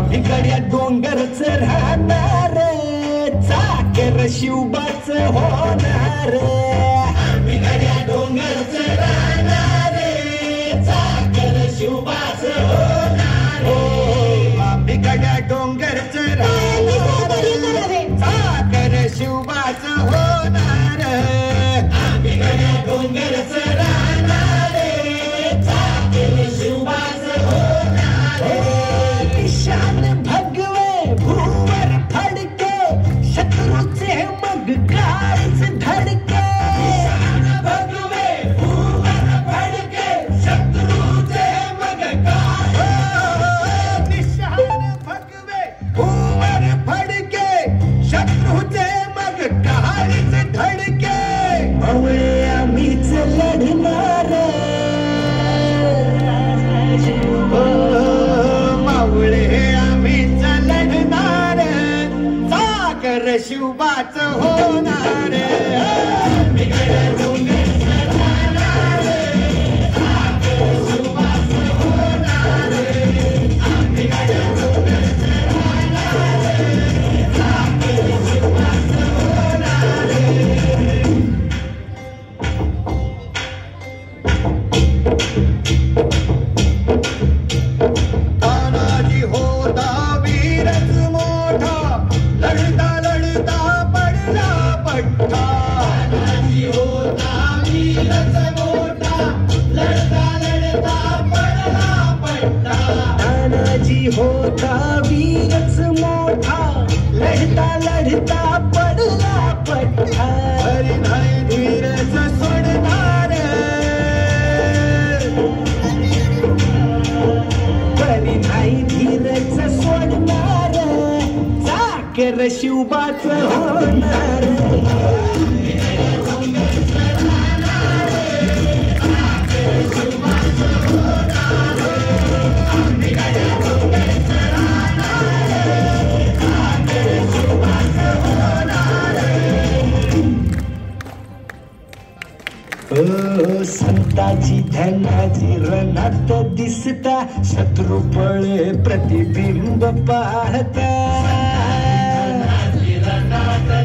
भिकड्या डोंगरच राहणार चाकर शिवबाच होणार भिकड्या डोंगरच राहणार चाकर शिवबाच होणार भिकड्या डोंगरच राहणार चाकर शिवबाच होणार भिकड्या डोंगरच राहणार चाकर शिवबाच होणार शान भगवे भूवर फडके शत्रूचे मग काळीच धडके शान भगवे भूवर फडके शत्रूचे मग काळीच शान भगवे भूवर फडके शत्रूचे मग काळीच धडके मवळे आम्हीच लढणार शिवबाच होणार तानाजी होता वीरच मोठा लढता लढता पडला पट्टा तानाजी होता वीरच मोठा लढता लढता पडला पट्टा तानाजी होता वीरच मोठा लढता लढता पडला पट्टा हरी नाही धीरच सोडणार हरी नाही धीरच सोडणार चाकर शिवबाच होणार संताची धनाची रणात दिसता शत्रू पळे प्रतिबिंब पाहता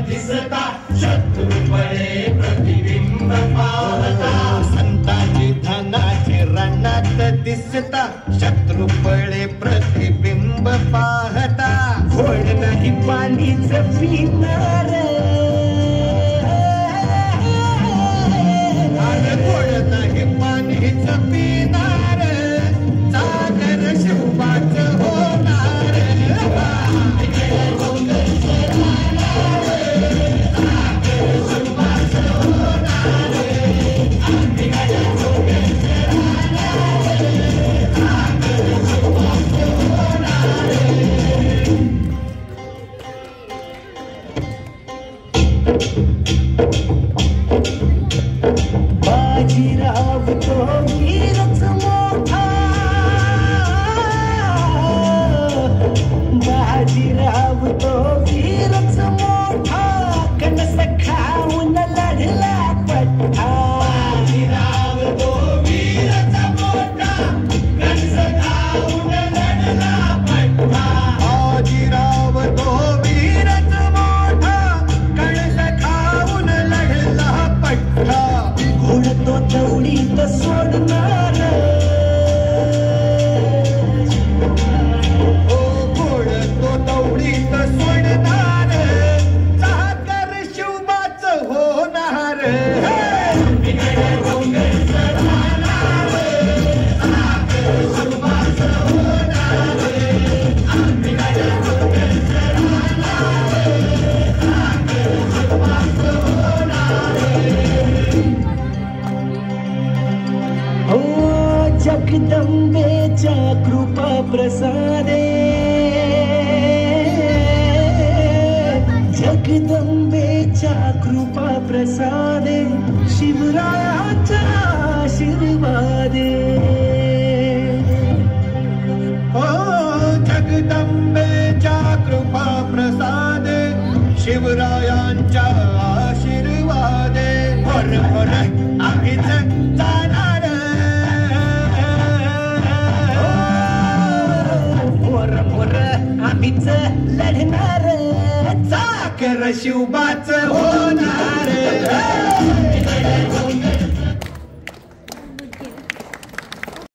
दिसता शत्रू पळे प्रतिबिंब पाहता संताची धनाची रणात दिसता शत्रू पळे प्रतिबिंब पाहता घोड नाही पाणीच पिणार घोड नाही पाणीच पिणार चाकर शिवबाच होणार बाजीराव तो वीरच मोठा बाजीराव तो वीरच मोठा कणस खाऊन लढला पट्टा बाजीराव तो वीरच मोठा कणस खाऊन लढला पट्टा बाजीराव तो वीरच मोठा कणस खाऊन लढला पट्टा घोड तो दौडीत सोडणार घोड तो दौडीत सोडणार चाकर शिवबाच होणार जगदंबेच्या कृपा प्रसादे जगदंबेच्या कृपा प्रसादे शिवरायाचा आशीर्वादे ओ जगदंबे मीच लढणार चाकर शिवबाच होणार